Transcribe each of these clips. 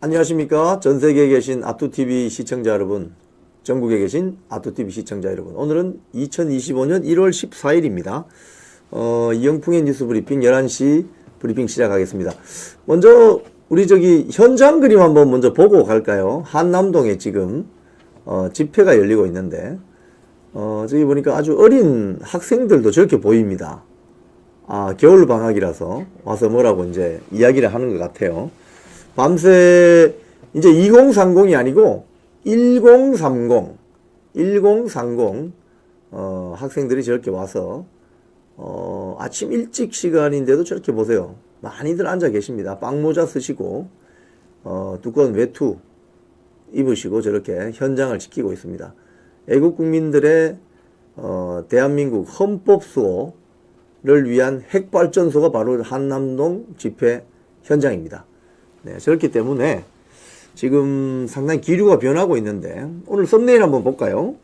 안녕하십니까. 전 세계에 계신 아투TV 시청자 여러분, 전국에 계신 아투TV 시청자 여러분, 오늘은 2025년 1월 14일입니다. 이영풍의 뉴스 브리핑 11시 브리핑 시작하겠습니다. 먼저 우리 현장 그림 한번 먼저 보고 갈까요? 한남동에 지금 집회가 열리고 있는데 저기 보니까 아주 어린 학생들도 저렇게 보입니다. 겨울 방학이라서 와서 뭐라고 이제 이야기를 하는 것 같아요. 밤새 이제 2030이 아니고 1030 학생들이 저렇게 와서 아침 일찍 시간인데도 저렇게 보세요. 많이들 앉아 계십니다. 빵모자 쓰시고 두꺼운 외투 입으시고 저렇게 현장을 지키고 있습니다. 애국 국민들의 대한민국 헌법 수호를 위한 핵발전소가 바로 한남동 집회 현장입니다. 네, 그렇기 때문에 지금 상당히 기류가 변하고 있는데 오늘 썸네일 한번 볼까요?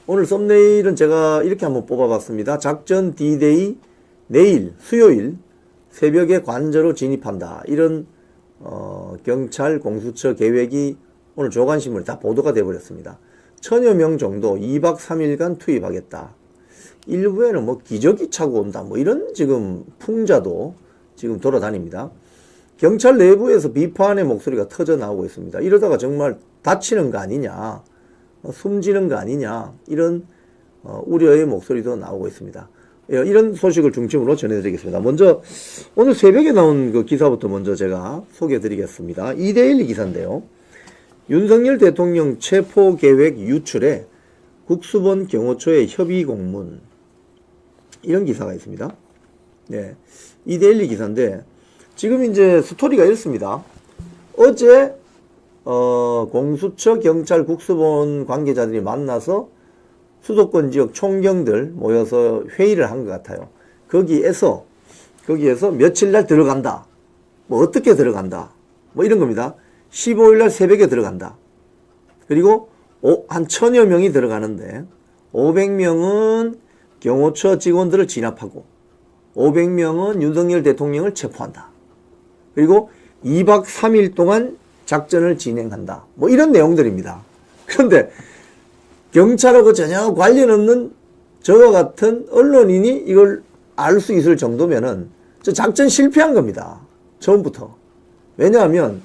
오늘 썸네일은 제가 이렇게 한번 뽑아봤습니다. 작전 D-Day 내일 수요일 새벽에 관저로 진입한다. 이런 경찰 공수처 계획이 오늘 조간신문에 다 보도가 되어버렸습니다. 1000여 명 정도 2박 3일간 투입하겠다. 일부에는 뭐 기저귀 차고 온다. 뭐 이런 지금 풍자도 지금 돌아다닙니다. 경찰 내부에서 비판의 목소리가 터져 나오고 있습니다. 이러다가 정말 다치는 거 아니냐, 숨지는 거 아니냐, 이런 우려의 목소리도 나오고 있습니다. 이런 소식을 중심으로 전해드리겠습니다. 먼저 오늘 새벽에 나온 그 기사부터 먼저 제가 소개해드리겠습니다. 이데일리 기사인데요. 윤석열 대통령 체포계획 유출에 국수본 경호처의 협의 공문, 이런 기사가 있습니다. 네, 이데일리 기사인데 지금 이제 스토리가 이렇습니다. 어제 공수처 경찰 국수본 관계자들이 만나서 수도권 지역 총경들 모여서 회의를 한 것 같아요. 거기에서 며칠 날 들어간다. 뭐 어떻게 들어간다. 뭐 이런 겁니다. 15일 날 새벽에 들어간다. 그리고 한 1000여 명이 들어가는데 500명은 경호처 직원들을 진압하고 500명은 윤석열 대통령을 체포한다. 그리고 2박 3일 동안 작전을 진행한다. 뭐 이런 내용들입니다. 그런데 경찰하고 전혀 관련 없는 저와 같은 언론인이 이걸 알 수 있을 정도면은 저 작전 실패한 겁니다. 처음부터. 왜냐하면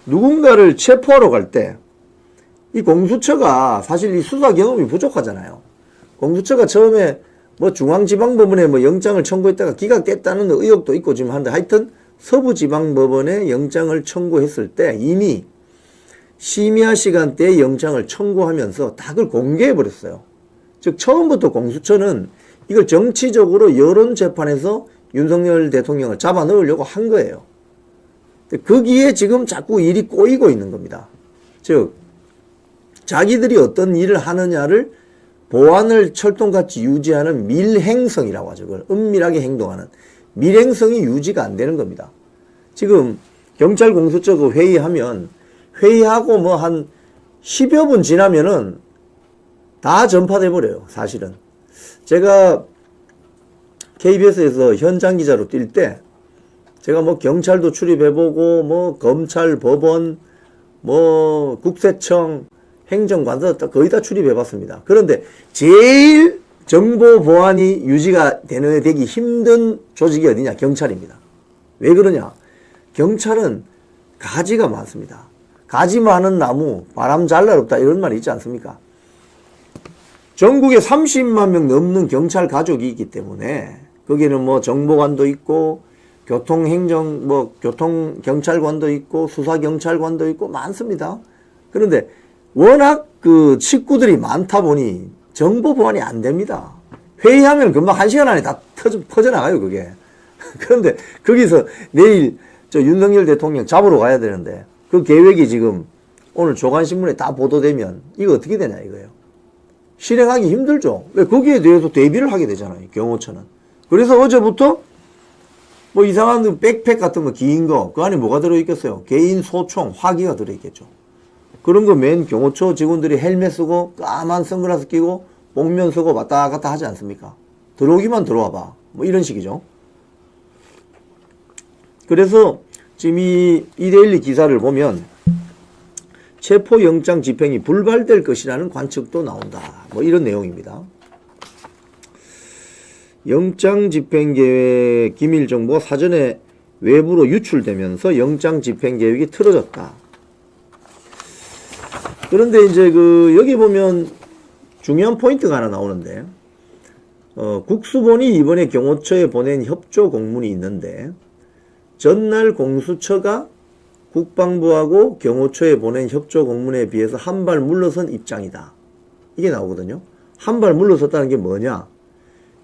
누군가를 체포하러 갈 때 이 공수처가 사실 이 수사 경험이 부족하잖아요. 공수처가 처음에 뭐 중앙지방법원에 뭐 영장을 청구했다가 기각됐다는 의혹도 있고 지금 한데 하여튼 서부지방법원에 영장을 청구했을 때 이미 심야 시간대에 영장을 청구하면서 다 그걸 공개해버렸어요. 즉 처음부터 공수처는 이걸 정치적으로 여론재판에서 윤석열 대통령을 잡아 넣으려고 한 거예요. 거기에 지금 자꾸 일이 꼬이고 있는 겁니다. 즉 자기들이 어떤 일을 하느냐를 보안을 철통같이 유지하는 밀행성이라고 하죠. 그걸 은밀하게 행동하는 밀행성이 유지가 안 되는 겁니다. 지금 경찰 공수처 그 회의하고 뭐 한 10여 분 지나면은 다 전파돼 버려요. 사실은 제가 KBS에서 현장 기자로 뛸 때 제가 뭐 경찰도 출입해보고 뭐 검찰, 법원, 뭐 국세청, 행정관도 거의 다 출입해봤습니다. 그런데 제일 정보 보안이 유지가 되기 힘든 조직이 어디냐? 경찰입니다. 왜 그러냐? 경찰은 가지가 많습니다. 가지 많은 나무, 바람 잘 날 없다, 이런 말이 있지 않습니까? 전국에 30만 명 넘는 경찰 가족이 있기 때문에 거기는 뭐 정보관도 있고 교통경찰관도 있고 수사경찰관도 있고 많습니다. 그런데 워낙 그 식구들이 많다 보니 정보 보안이 안 됩니다. 회의하면 금방 1시간 안에 다 퍼져나가요, 그게. 그런데 거기서 내일 윤석열 대통령 잡으러 가야 되는데 그 계획이 지금 오늘 조간신문에 다 보도되면 이거 어떻게 되냐 이거예요. 실행하기 힘들죠. 왜? 거기에 대해서 대비를 하게 되잖아요, 경호처는. 그래서 어제부터 뭐 이상한 백팩 같은 거 긴 거, 그 안에 뭐가 들어있겠어요? 개인 소총, 화기가 들어있겠죠. 그런 거 맨 경호처 직원들이 헬멧 쓰고 까만 선글라스 끼고 복면 쓰고 왔다 갔다 하지 않습니까? 들어오기만 들어와봐. 뭐 이런 식이죠. 그래서 지금 이 이데일리 기사를 보면 체포영장 집행이 불발될 것이라는 관측도 나온다. 뭐 이런 내용입니다. 영장 집행 계획 기밀 정보가 사전에 외부로 유출되면서 영장 집행 계획이 틀어졌다. 그런데 이제 여기 보면 중요한 포인트가 하나 나오는데, 국수본이 이번에 경호처에 보낸 협조 공문이 있는데, 전날 공수처가 국방부하고 경호처에 보낸 협조 공문에 비해서 한 발 물러선 입장이다. 이게 나오거든요. 한 발 물러섰다는 게 뭐냐?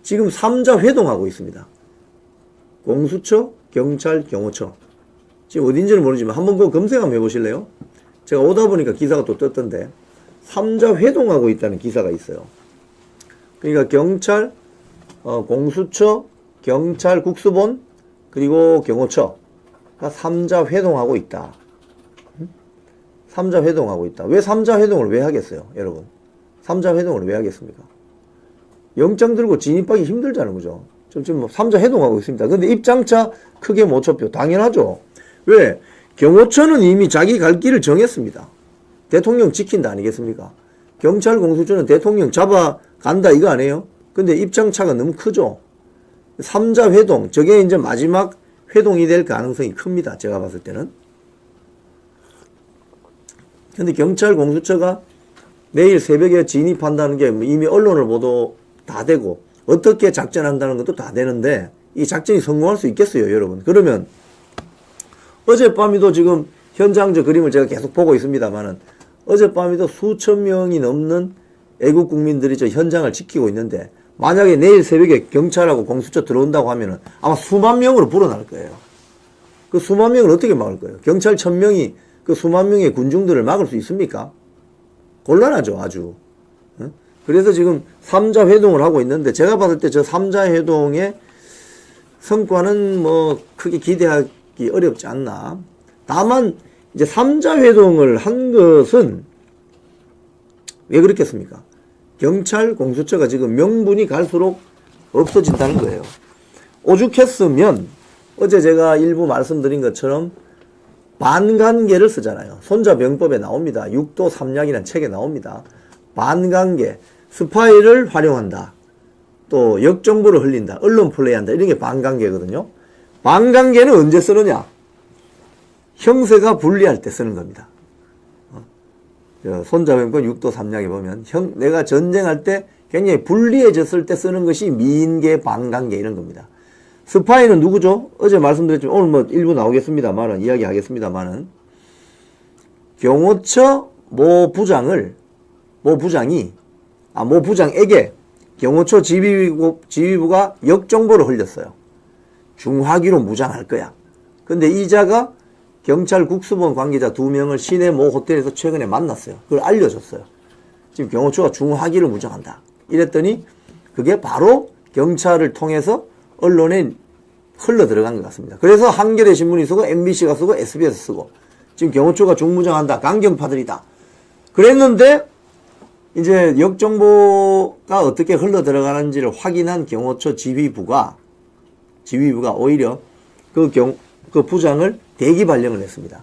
지금 3자 회동하고 있습니다. 공수처, 경찰, 경호처. 지금 어딘지는 모르지만 한번 그거 검색 한번 해보실래요? 제가 오다 보니까 기사가 또 떴던데 3자 회동하고 있다는 기사가 있어요. 그러니까 경찰, 공수처, 경찰, 국수본, 그리고 경호처가 3자 회동하고 있다. 3자 회동하고 있다. 왜 3자 회동을 왜 하겠어요, 여러분? 3자 회동을 왜 하겠습니까? 영장 들고 진입하기 힘들잖아요, 그죠? 지금 3자 회동하고 있습니다. 근데 입장차 크게 못 쳤죠. 당연하죠. 왜? 경호처는 이미 자기 갈 길을 정했습니다. 대통령 지킨다 아니겠습니까? 경찰 공수처는 대통령 잡아간다 이거 아니에요? 근데 입장차가 너무 크죠. 3자 회동, 저게 이제 마지막 회동이 될 가능성이 큽니다. 제가 봤을 때는. 근데 경찰 공수처가 내일 새벽에 진입한다는 게 이미 언론을 보도 다 되고 어떻게 작전한다는 것도 다 되는데 이 작전이 성공할 수 있겠어요, 여러분? 그러면 어젯밤에도 지금 현장적 그림을 제가 계속 보고 있습니다만은 어젯밤에도 수천 명이 넘는 애국 국민들이 저 현장을 지키고 있는데 만약에 내일 새벽에 경찰하고 공수처 들어온다고 하면은 아마 수만 명으로 불어날 거예요. 그 수만 명을 어떻게 막을 거예요? 경찰 1000명이 그 수만 명의 군중들을 막을 수 있습니까? 곤란하죠, 아주. 그래서 지금 3자 회동을 하고 있는데 제가 봤을 때 저 3자 회동의 성과는 뭐 크게 기대하기 어렵지 않나. 다만 이제 3자 회동을 한 것은 왜 그렇겠습니까? 경찰, 공수처가 지금 명분이 갈수록 없어진다는 거예요. 오죽했으면 어제 제가 일부 말씀드린 것처럼 반관계를 쓰잖아요. 손자병법에 나옵니다. 6도 3약이라는 책에 나옵니다. 반관계, 스파이를 활용한다. 또 역정보를 흘린다. 언론 플레이한다. 이런 게 반관계거든요. 반관계는 언제 쓰느냐? 형세가 불리할 때 쓰는 겁니다. 손자병법 6도 3약에 보면 내가 전쟁할 때 굉장히 불리해졌을 때 쓰는 것이 미인계, 반관계 이런 겁니다. 스파이는 누구죠? 어제 말씀드렸지만 오늘 뭐 일부 나오겠습니다만은 이야기하겠습니다만은 경호처 모 부장에게 경호처 지휘부가 역정보를 흘렸어요. 중화기로 무장할 거야. 근데 이자가 경찰 국수본 관계자 2명을 시내 모 호텔에서 최근에 만났어요. 그걸 알려줬어요. 지금 경호처가 중화기를 무장한다. 이랬더니 그게 바로 경찰을 통해서 언론에 흘러 들어간 것 같습니다. 그래서 한겨레 신문이 쓰고 MBC가 쓰고 SBS 쓰고 지금 경호처가 중무장한다. 강경파들이다. 그랬는데 이제 역정보가 어떻게 흘러 들어가는지를 확인한 경호처 지휘부가 오히려 그 부장을 대기 발령을 냈습니다.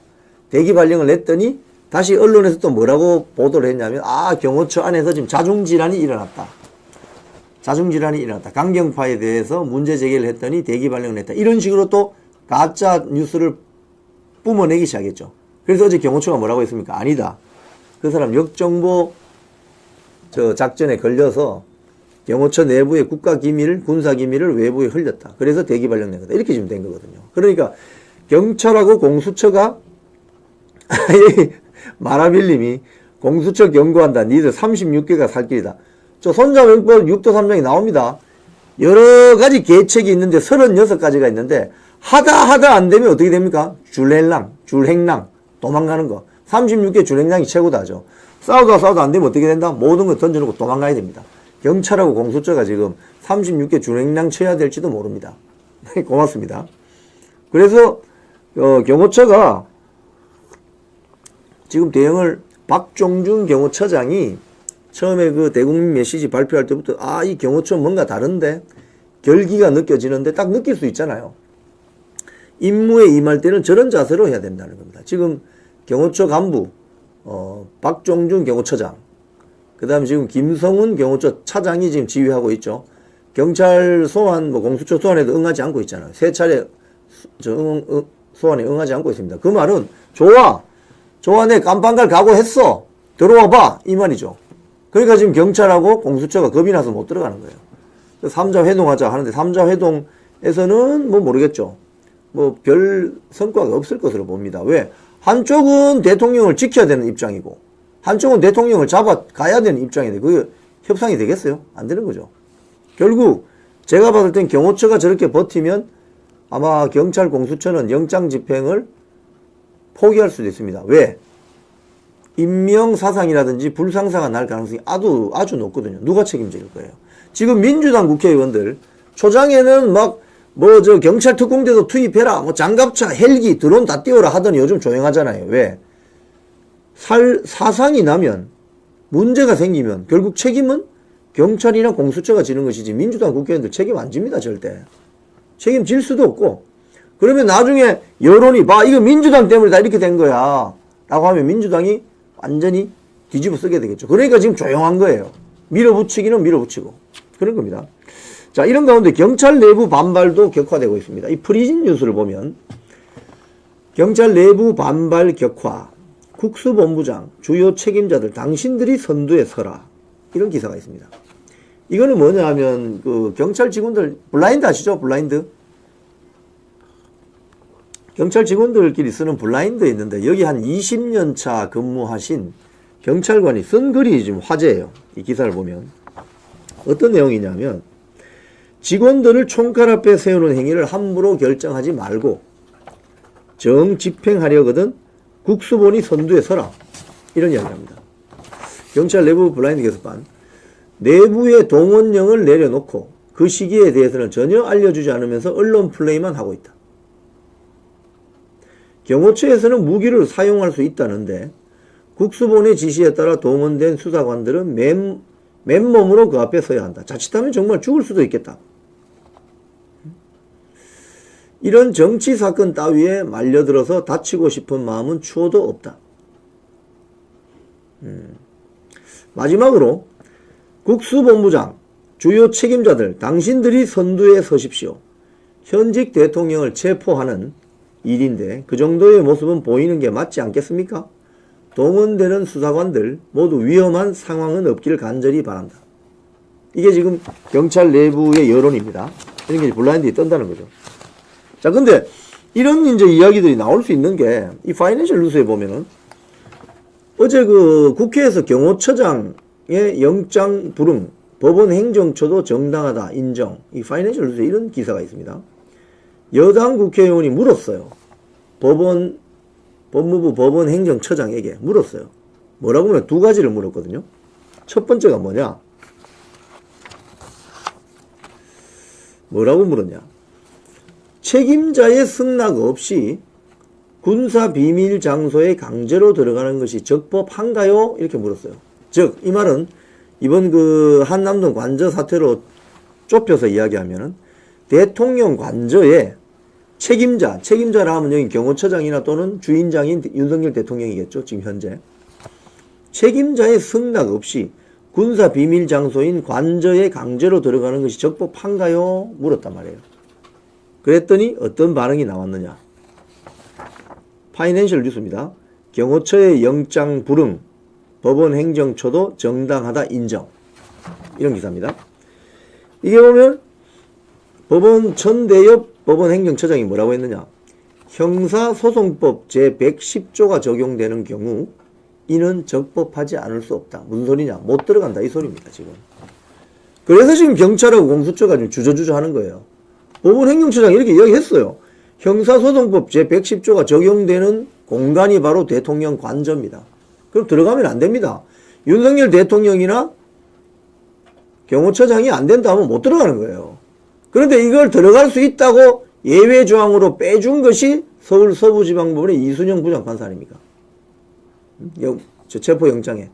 대기 발령을 냈더니 다시 언론에서 또 뭐라고 보도를 했냐면 경호처 안에서 지금 자중질환이 일어났다. 강경파에 대해서 문제 제기를 했더니 대기 발령을 냈다. 이런 식으로 또 가짜 뉴스를 뿜어내기 시작했죠. 그래서 어제 경호처가 뭐라고 했습니까? 아니다. 그 사람 역정보 작전에 걸려서 경호처 내부의 국가기밀, 군사기밀을 외부에 흘렸다. 그래서 대기 발령 낸 거다. 이렇게 지금 된 거거든요. 그러니까 경찰하고 공수처가 마라빌님이 공수처 경고한다. 니들 36개가 살 길이다. 저 손자병법 6도 3장이 나옵니다. 여러 가지 계책이 있는데 36가지가 있는데 하다 안 되면 어떻게 됩니까? 줄행랑 도망가는 거. 36개 줄행랑이 최고다죠. 싸우다 안 되면 어떻게 된다? 모든 걸 던져놓고 도망가야 됩니다. 경찰하고 공수처가 지금 36개 줄행랑 쳐야 될지도 모릅니다. 고맙습니다. 그래서 경호처가 지금 대응을 박종준 경호처장이 처음에 그 대국민 메시지 발표할 때부터 이 경호처 뭔가 다른데 결기가 느껴지는데 딱 느낄 수 있잖아요. 임무에 임할 때는 저런 자세로 해야 된다는 겁니다. 지금 경호처 간부, 박종준 경호처장, 그 다음에 지금 김성훈 경호처 차장이 지금 지휘하고 있죠. 경찰 소환, 공수처 소환에도 응하지 않고 있잖아요. 세 차례 소환에 응하지 않고 있습니다. 그 말은 좋아, 내 깜빵갈 각오했어, 들어와봐, 이 말이죠. 그러니까 지금 경찰하고 공수처가 겁이 나서 못 들어가는 거예요. 3자 회동하자 하는데 3자 회동에서는 모르겠죠. 별 성과가 없을 것으로 봅니다. 왜? 한쪽은 대통령을 지켜야 되는 입장이고 한쪽은 대통령을 잡아가야 되는 입장인데 그게 협상이 되겠어요? 안 되는 거죠. 결국 제가 봤을 땐 경호처가 저렇게 버티면 아마 경찰 공수처는 영장 집행을 포기할 수도 있습니다. 왜? 인명사상이라든지 불상사가 날 가능성이 아주 높거든요. 누가 책임질 거예요? 지금 민주당 국회의원들 초장에는 경찰 특공대도 투입해라, 장갑차, 헬기, 드론 다 띄워라 하더니 요즘 조용하잖아요. 왜? 사상이 나면, 문제가 생기면 결국 책임은 경찰이나 공수처가 지는 것이지 민주당 국회의원들 책임 안 집니다, 절대. 책임질 수도 없고. 그러면 나중에 여론이 이거 민주당 때문에 다 이렇게 된 거야 라고 하면 민주당이 완전히 뒤집어 쓰게 되겠죠. 그러니까 지금 조용한 거예요. 밀어붙이기는 밀어붙이고 그런 겁니다. 자, 이런 가운데 경찰 내부 반발도 격화되고 있습니다. 이 프리즌 뉴스를 보면 경찰 내부 반발 격화, 국수본부장, 주요 책임자들 당신들이 선두에 서라, 이런 기사가 있습니다. 이거는 뭐냐 하면 경찰 직원들 블라인드 아시죠? 블라인드. 경찰 직원들끼리 쓰는 블라인드에 있는데 여기 한 20년 차 근무하신 경찰관이 쓴 글이 지금 화제예요. 이 기사를 보면 어떤 내용이냐면 직원들을 총칼 앞에 세우는 행위를 함부로 결정하지 말고 정 집행하려거든 국수본이 선두에 서라, 이런 이야기합니다. 경찰 내부 블라인드 게시판, 내부의 동원령을 내려놓고 그 시기에 대해서는 전혀 알려주지 않으면서 언론 플레이만 하고 있다. 경호처에서는 무기를 사용할 수 있다는데 국수본의 지시에 따라 동원된 수사관들은 맨몸으로 그 앞에 서야 한다. 자칫하면 정말 죽을 수도 있겠다. 이런 정치 사건 따위에 말려들어서 다치고 싶은 마음은 추호도 없다. 마지막으로 국수본부장, 주요 책임자들 당신들이 선두에 서십시오. 현직 대통령을 체포하는 일인데 그 정도의 모습은 보이는 게 맞지 않겠습니까? 동원되는 수사관들 모두 위험한 상황은 없기를 간절히 바란다. 이게 지금 경찰 내부의 여론입니다. 이런 게 블라인드에 뜬다는 거죠. 자, 근데 이런 이제 이야기들이 나올 수 있는 게 이 파이낸셜 뉴스에 보면은 어제 국회에서 경호처장의 영장 불응, 법원 행정처도 정당하다 인정, 이 파이낸셜 뉴스에 이런 기사가 있습니다. 여당 국회의원이 물었어요. 법무부 법원 행정처장에게 물었어요. 뭐라고 하면 두 가지를 물었거든요. 첫 번째가 뭐냐? 뭐라고 물었냐? 책임자의 승낙 없이 군사 비밀 장소에 강제로 들어가는 것이 적법한가요? 이렇게 물었어요. 즉, 이 말은 이번 한남동 관저 사태로 좁혀서 이야기하면은 대통령 관저에 책임자라 하면 여기 경호처장이나 또는 주인장인 윤석열 대통령이겠죠. 지금 현재. 책임자의 승낙 없이 군사 비밀 장소인 관저에 강제로 들어가는 것이 적법한가요? 물었단 말이에요. 그랬더니 어떤 반응이 나왔느냐. 파이낸셜 뉴스입니다. 경호처의 영장 불응, 법원 행정처도 정당하다 인정. 이런 기사입니다. 이게 보면 법원 천대엽 법원 행정처장이 뭐라고 했느냐. 형사소송법 제110조가 적용되는 경우 이는 적법하지 않을 수 없다. 무슨 소리냐. 못 들어간다, 이 소리입니다, 지금. 그래서 지금 경찰하고 공수처가 지금 주저주저 하는 거예요. 법원 행정처장이 이렇게 이야기했어요. 형사소송법 제110조가 적용되는 공간이 바로 대통령 관저입니다. 그럼 들어가면 안 됩니다. 윤석열 대통령이나 경호처장이 안 된다 하면 못 들어가는 거예요. 그런데 이걸 들어갈 수 있다고 예외 조항으로 빼준 것이 서울 서부지방법원의 이순영 부장판사 아닙니까? 체포영장에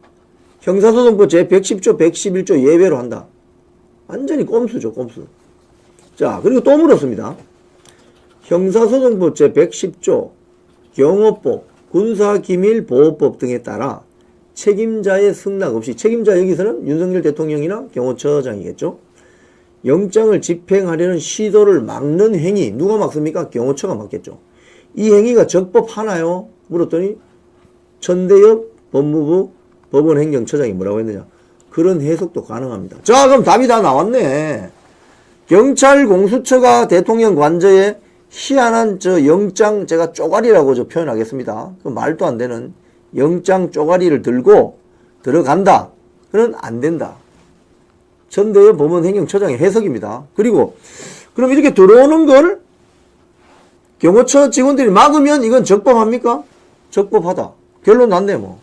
형사소송법 제110조, 111조 예외로 한다. 완전히 꼼수죠, 꼼수. 자, 그리고 또 물었습니다. 형사소송법 제110조, 경호법, 군사기밀보호법 등에 따라 책임자의 승낙 없이, 책임자 여기서는 윤석열 대통령이나 경호처장이겠죠. 영장을 집행하려는 시도를 막는 행위, 누가 막습니까? 경호처가 막겠죠. 이 행위가 적법하나요? 물었더니 천대엽 법무부 법원행정처장이 뭐라고 했느냐? 그런 해석도 가능합니다. 자, 그럼 답이 다 나왔네. 경찰 공수처가 대통령 관저에 희한한 영장, 제가 쪼가리라고 표현하겠습니다. 그 말도 안 되는 영장 쪼가리를 들고 들어간다. 그건 안 된다. 천대엽 법원행정처장의 해석입니다. 그리고 그럼 이렇게 들어오는 걸 경호처 직원들이 막으면 이건 적법합니까? 적법하다. 결론 났네 뭐.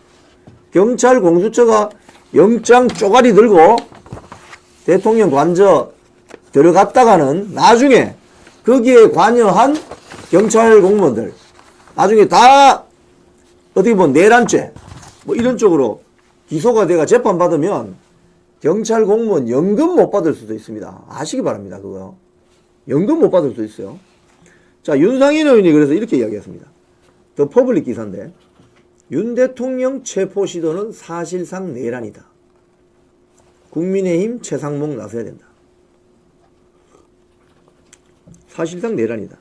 경찰 공수처가 영장 쪼가리 들고 대통령 관저 들어갔다가는 나중에 거기에 관여한 경찰 공무원들 나중에 다 어떻게 보면 내란죄 뭐 이런 쪽으로 기소가 돼가 재판받으면 경찰 공무원 연금 못 받을 수도 있습니다. 아시기 바랍니다. 그거 연금 못 받을 수도 있어요. 자, 윤상현 의원이 그래서 이렇게 이야기했습니다. 더 퍼블릭 기사인데 윤 대통령 체포 시도는 사실상 내란이다. 국민의힘 최상목 나서야 된다. 사실상 내란이다.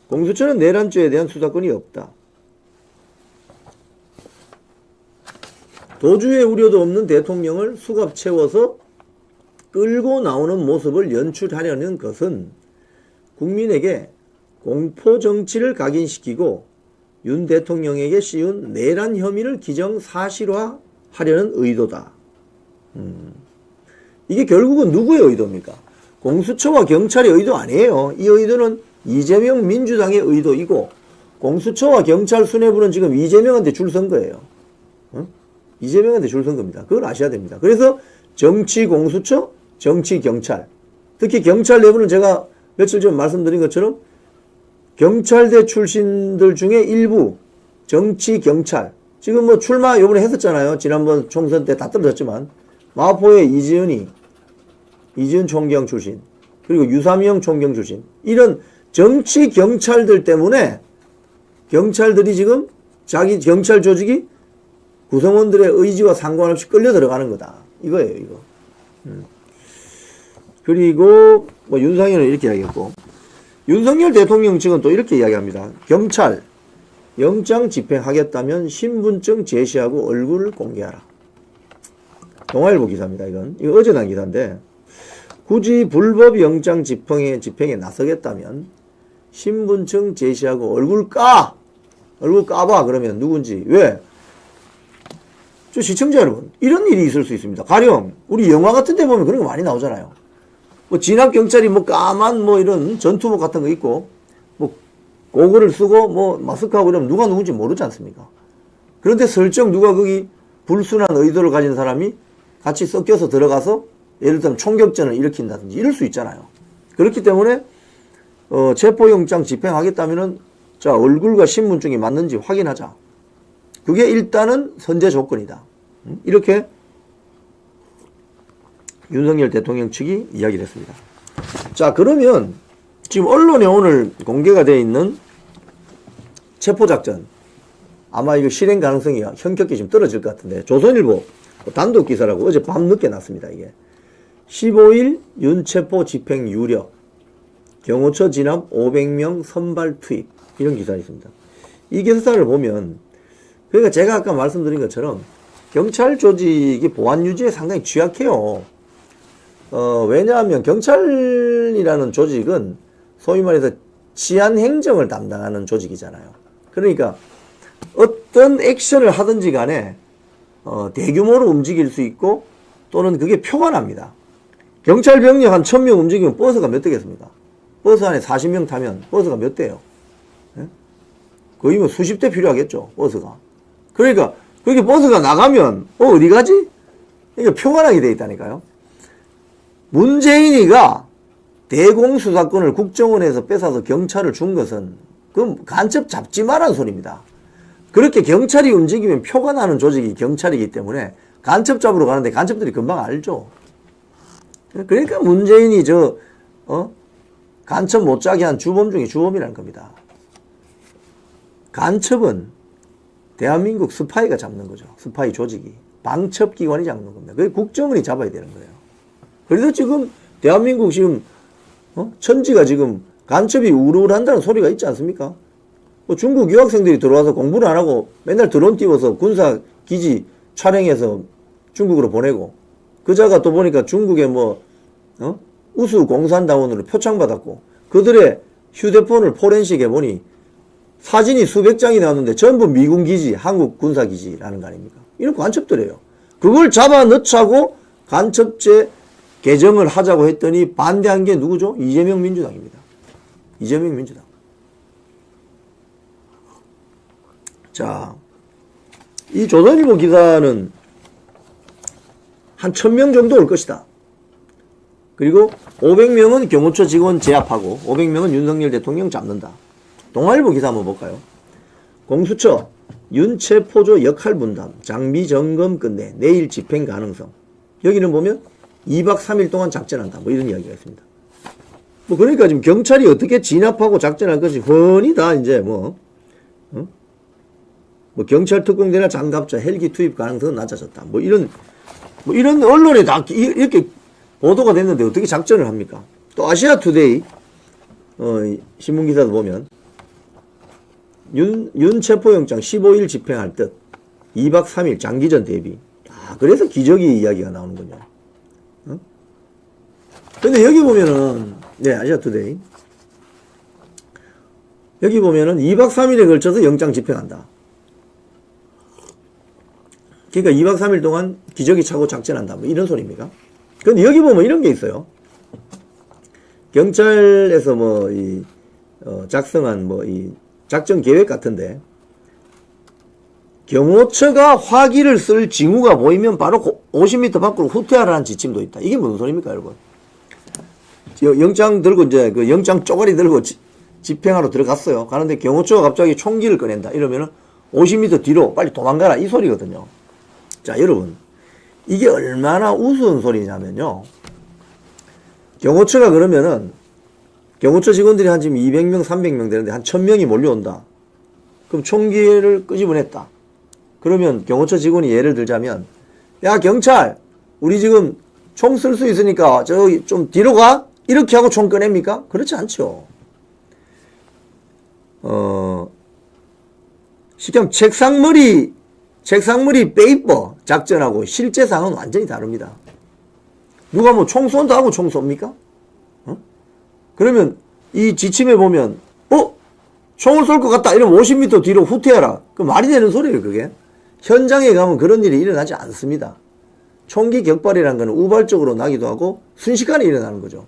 공수처는 내란죄에 대한 수사권이 없다. 도주의 우려도 없는 대통령을 수갑 채워서 끌고 나오는 모습을 연출하려는 것은 국민에게 공포 정치를 각인시키고 윤 대통령에게 씌운 내란 혐의를 기정사실화하려는 의도다. 이게 결국은 누구의 의도입니까? 공수처와 경찰의 의도 아니에요. 이 의도는 이재명 민주당의 의도이고 공수처와 경찰 수뇌부는 지금 이재명한테 줄 선 거예요. 이재명한테 줄 선 겁니다. 그걸 아셔야 됩니다. 그래서 정치 공수처, 정치 경찰. 특히 경찰 내부는 제가 며칠 전 말씀드린 것처럼 경찰대 출신들 중에 일부 정치 경찰. 지금 뭐 출마 요번에 했었잖아요. 지난번 총선 때 다 떨어졌지만 마포의 이지은 총경 출신, 그리고 유삼영 총경 출신, 이런 정치 경찰들 때문에 경찰들이 지금 자기 경찰 조직이 구성원들의 의지와 상관없이 끌려 들어가는 거다. 이거예요, 이거. 그리고 뭐 윤상현은 이렇게 이야기했고, 윤석열 대통령 측은 또 이렇게 이야기합니다. 경찰 영장 집행하겠다면 신분증 제시하고 얼굴을 공개하라. 동아일보 기사입니다. 이거 어제 난 기사인데, 굳이 불법 영장 집행에 나서겠다면 신분증 제시하고 얼굴 까봐. 그러면 누군지. 왜? 저 시청자 여러분, 이런 일이 있을 수 있습니다. 가령 우리 영화 같은 데 보면 그런 거 많이 나오잖아요. 뭐 진압 경찰이 뭐 까만 뭐 이런 전투복 같은 거 입고 뭐 고글을 쓰고 뭐 마스크하고 이러면 누가 누군지 모르지 않습니까? 그런데 설령 누가 거기 불순한 의도를 가진 사람이 같이 섞여서 들어가서 예를 들면 총격전을 일으킨다든지 이럴 수 있잖아요. 그렇기 때문에 체포영장 집행하겠다면은 자, 얼굴과 신분증이 맞는지 확인하자. 그게 일단은 선제 조건이다. 이렇게 윤석열 대통령 측이 이야기를 했습니다. 자, 그러면 지금 언론에 오늘 공개가 되어 있는 체포작전, 아마 이거 실행 가능성이 현격히 지금 떨어질 것 같은데, 조선일보 단독 기사라고 어제 밤늦게 났습니다. 이게 15일 윤체포 집행 유력, 경호처 진압 500명 선발 투입, 이런 기사가 있습니다. 이 기사를 보면, 그러니까 제가 아까 말씀드린 것처럼 경찰 조직이 보안 유지에 상당히 취약해요. 왜냐하면 경찰이라는 조직은 소위 말해서 치안 행정을 담당하는 조직이잖아요. 그러니까 어떤 액션을 하든지 간에 대규모로 움직일 수 있고, 또는 그게 표가 납니다. 경찰 병력 한 1000명 움직이면 버스가 몇 대겠습니까? 버스 안에 40명 타면 버스가 몇 대예요? 예? 거의 뭐 수십 대 필요하겠죠, 버스가. 그러니까 그렇게 버스가 나가면 어디 가지? 그러니까 표가 나게 돼 있다니까요. 문재인이가 대공수사권을 국정원에서 뺏어서 경찰을 준 것은 그럼 간첩 잡지 마라는 소리입니다. 그렇게 경찰이 움직이면 표가 나는 조직이 경찰이기 때문에 간첩 잡으러 가는데 간첩들이 금방 알죠. 그러니까 문재인이 간첩 못 짜게 한 주범 중에 주범이라는 겁니다. 간첩은 대한민국 스파이가 잡는 거죠. 스파이 조직이. 방첩기관이 잡는 겁니다. 그게 국정원이 잡아야 되는 거예요. 그래서 지금 대한민국 지금 천지가 지금 간첩이 우르르한다는 소리가 있지 않습니까? 뭐 중국 유학생들이 들어와서 공부를 안 하고 맨날 드론 띄워서 군사기지 촬영해서 중국으로 보내고, 그자가 또 보니까 중국에 우수 공산당원으로 표창받았고, 그들의 휴대폰을 포렌식 해보니 사진이 수백 장이 나왔는데 전부 미군 기지, 한국 군사 기지라는 거 아닙니까? 이런 간첩들이에요. 그걸 잡아 넣자고 간첩죄 개정을 하자고 했더니 반대한 게 누구죠? 이재명 민주당입니다. 이재명 민주당. 자, 이 조선일보 기사는 한 1000명 정도 올 것이다. 그리고 500명은 경호처 직원 제압하고 500명은 윤석열 대통령 잡는다. 동아일보 기사 한번 볼까요? 공수처 윤체포조 역할 분담 장비 점검 끝내 내일 집행 가능성. 여기는 보면 2박 3일 동안 작전한다. 뭐 이런 이야기가 있습니다. 뭐 그러니까 지금 경찰이 어떻게 진압하고 작전할 것이 훤히 다 이제 뭐 경찰 특공대나 장갑차 헬기 투입 가능성은 낮아졌다. 뭐 이런 언론에 다 이렇게 보도가 됐는데 어떻게 작전을 합니까? 또 아시아 투데이 신문 기사도 보면 윤 체포영장 15일 집행할 듯 2박 3일 장기전 대비. 그래서 기저귀 이야기가 나오는군요. 근데 여기 보면은 아시아 투데이 여기 보면은 2박 3일에 걸쳐서 영장 집행한다. 그러니까 2박 3일 동안 기저귀 차고 작전한다. 뭐 이런 소리입니까? 근데 여기 보면 이런 게 있어요. 경찰에서 작성한 이 작전 계획 같은데, 경호처가 화기를 쓸 징후가 보이면 바로 50m 밖으로 후퇴하라는 지침도 있다. 이게 무슨 소리입니까, 여러분? 영장 들고 그 영장 쪼가리 들고 집행하러 들어갔어요. 가는데 경호처가 갑자기 총기를 꺼낸다. 이러면은 50m 뒤로 빨리 도망가라. 이 소리거든요. 자, 여러분. 이게 얼마나 우스운 소리냐면요. 경호처가 그러면은 경호처 직원들이 한 지금 200명, 300명 되는데 한 1000명이 몰려온다. 그럼 총기를 끄집어냈다. 그러면 경호처 직원이 예를 들자면, 야, 경찰, 우리 지금 총 쓸 수 있으니까 저기 좀 뒤로 가? 이렇게 하고 총 꺼냅니까? 그렇지 않죠. 시험 책상머리 페이퍼 작전하고 실제상은 완전히 다릅니다. 누가 뭐 총 쏜다 하고 총 쏩니까? 그러면 이 지침에 보면 총을 쏠 것 같다 이러면 50m 뒤로 후퇴하라. 그 말이 되는 소리예요. 그게 현장에 가면 그런 일이 일어나지 않습니다. 총기 격발이라는 것은 우발적으로 나기도 하고 순식간에 일어나는 거죠.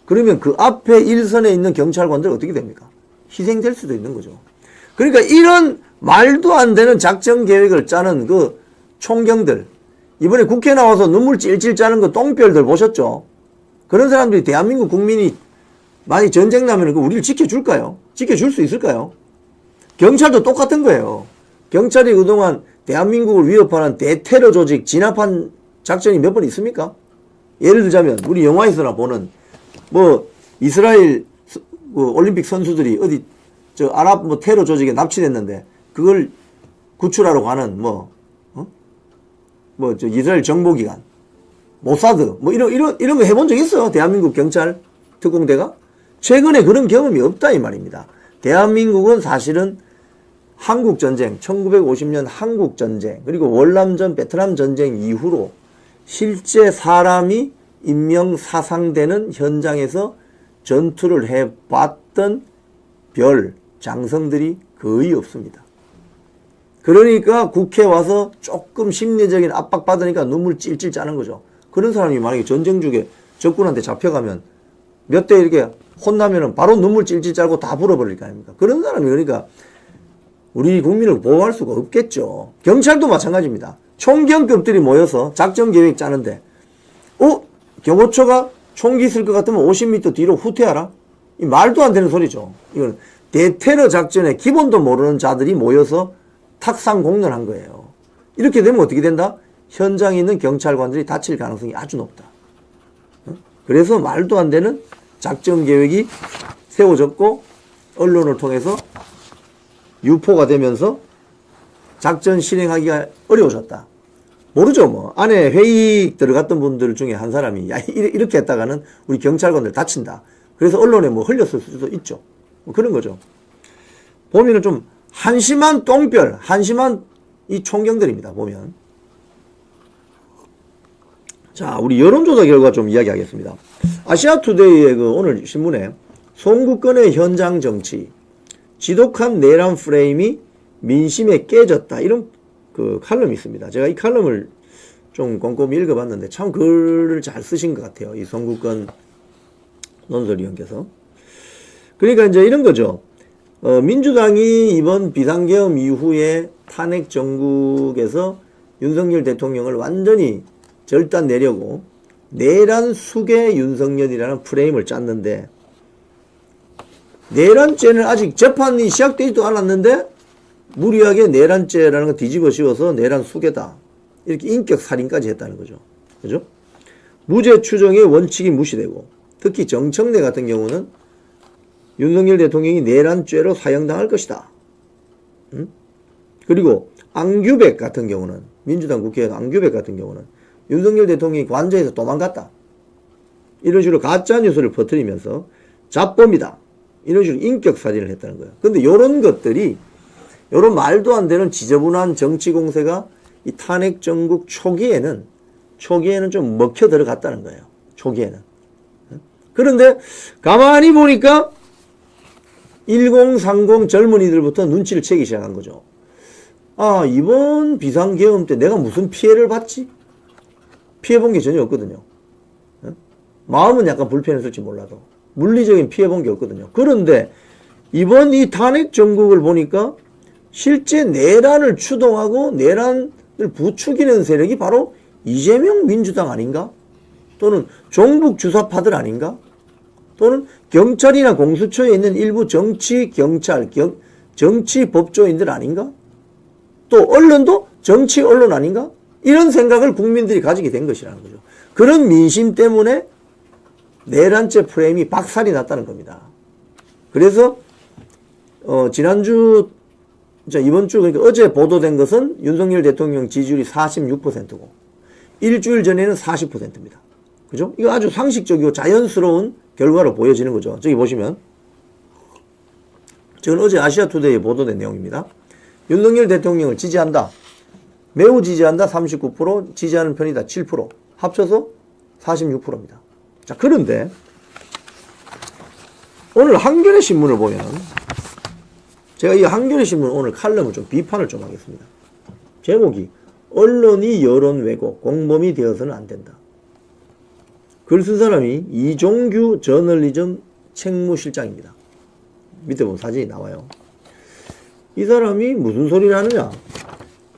그러면 그 앞에 일선에 있는 경찰관들 어떻게 됩니까? 희생될 수도 있는 거죠. 그러니까 이런 말도 안 되는 작전 계획을 짜는 그 총경들, 이번에 국회 나와서 눈물 찔찔 짜는 그 똥별들 보셨죠? 그런 사람들이 대한민국 국민이 만약 전쟁 나면 우리를 지켜줄까요? 지켜줄 수 있을까요? 경찰도 똑같은 거예요. 경찰이 그동안 대한민국을 위협하는 대테러 조직 진압한 작전이 몇 번 있습니까? 예를 들자면 우리 영화에서나 보는 이스라엘 올림픽 선수들이 어디 아랍 테러 조직에 납치됐는데 그걸 구출하러 가는 이스라엘 정보기관 모사드 이런 거 해본 적 있어요? 대한민국 경찰 특공대가? 최근에 그런 경험이 없다 이 말입니다. 대한민국은 사실은 한국전쟁 1950년 한국전쟁 그리고 월남전 베트남 전쟁 이후로 실제 사람이 인명사상되는 현장에서 전투를 해봤던 별 장성들이 거의 없습니다. 그러니까 국회 와서 조금 심리적인 압박 받으니까 눈물 찔찔 짜는 거죠. 그런 사람이 만약에 전쟁 중에 적군한테 잡혀가면 몇 대 이렇게 혼나면은 바로 눈물 찔찔 짜고 다 불어버릴 거 아닙니까? 그런 사람이 그러니까 우리 국민을 보호할 수가 없겠죠. 경찰도 마찬가지입니다. 총경급들이 모여서 작전 계획 짜는데 경호처가 총기 있을 것 같으면 50m 뒤로 후퇴하라? 이 말도 안 되는 소리죠. 이건 대테러 작전의 기본도 모르는 자들이 모여서 탁상공론한 거예요. 이렇게 되면 어떻게 된다? 현장에 있는 경찰관들이 다칠 가능성이 아주 높다. 그래서 말도 안 되는 작전 계획이 세워졌고 언론을 통해서 유포가 되면서 작전 실행하기가 어려워졌다. 모르죠, 뭐. 안에 회의 들어갔던 분들 중에 한 사람이, 야, 이렇게 했다가는 우리 경찰관들 다친다. 그래서 언론에 뭐 흘렸을 수도 있죠. 뭐 그런 거죠. 보면은 좀 한심한 똥별, 한심한 이 총경들입니다, 보면. 자, 우리 여론조사 결과 좀 이야기하겠습니다. 아시아투데이의 그 오늘 신문에 송구권의 현장 정치, 지독한 내란 프레임이 민심에 깨졌다. 이런 그 칼럼이 있습니다. 제가 이 칼럼을 좀 꼼꼼히 읽어봤는데 참 글을 잘 쓰신 것 같아요. 이 송구권 논설위원께서. 그러니까 이제 이런 거죠. 민주당이 이번 비상계엄 이후에 탄핵 정국에서 윤석열 대통령을 완전히 절단 내려고 내란 수계 윤석열이라는 프레임을 짰는데, 내란죄는 아직 재판이 시작되지도 않았는데 무리하게 내란죄라는 거 뒤집어 씌워서 내란 수계다. 이렇게 인격 살인까지 했다는 거죠. 그죠? 무죄 추정의 원칙이 무시되고, 특히 정청래 같은 경우는 윤석열 대통령이 내란죄로 사형당할 것이다. 그리고 앙규백 같은 경우는, 민주당 국회의원 앙규백 같은 경우는 윤석열 대통령이 관저에서 도망갔다. 이런 식으로 가짜뉴스를 퍼뜨리면서 잡범이다. 이런 식으로 인격살인을 했다는 거예요. 근데 이런 것들이, 이런 말도 안 되는 지저분한 정치 공세가 이 탄핵 정국 초기에는 좀 먹혀 들어갔다는 거예요. 초기에는. 그런데 가만히 보니까 1030 젊은이들부터 눈치를 채기 시작한 거죠. 아, 이번 비상계엄 때 내가 무슨 피해를 봤지? 피해본 게 전혀 없거든요. 마음은 약간 불편했을지 몰라도 물리적인 피해본 게 없거든요. 그런데 이번 이 탄핵 정국을 보니까 실제 내란을 추동하고 내란을 부추기는 세력이 바로 이재명 민주당 아닌가? 또는 종북 주사파들 아닌가? 또는 경찰이나 공수처에 있는 일부 정치 경찰, 정치 법조인들 아닌가? 또 언론도 정치 언론 아닌가? 이런 생각을 국민들이 가지게 된 것이라는 거죠. 그런 민심 때문에 내란죄 프레임이 박살이 났다는 겁니다. 그래서 지난주, 이번 주, 그러니까 어제 보도된 것은 윤석열 대통령 지지율이 46%고 일주일 전에는 40%입니다. 그죠? 이거 아주 상식적이고 자연스러운 결과로 보여지는 거죠. 저기 보시면, 저건 어제 아시아투데이에 보도된 내용입니다. 윤석열 대통령을 지지한다. 매우 지지한다 39%, 지지하는 편이다 7%, 합쳐서 46%입니다. 자, 그런데 오늘 한겨레 신문을 보면, 제가 이 한겨레 신문 오늘 칼럼을 좀 비판을 좀 하겠습니다. 제목이 언론이 여론 왜곡, 공범이 되어서는 안 된다. 글 쓴 사람이 이종규 저널리즘 책무실장입니다. 밑에 보면 사진이 나와요. 이 사람이 무슨 소리를 하느냐.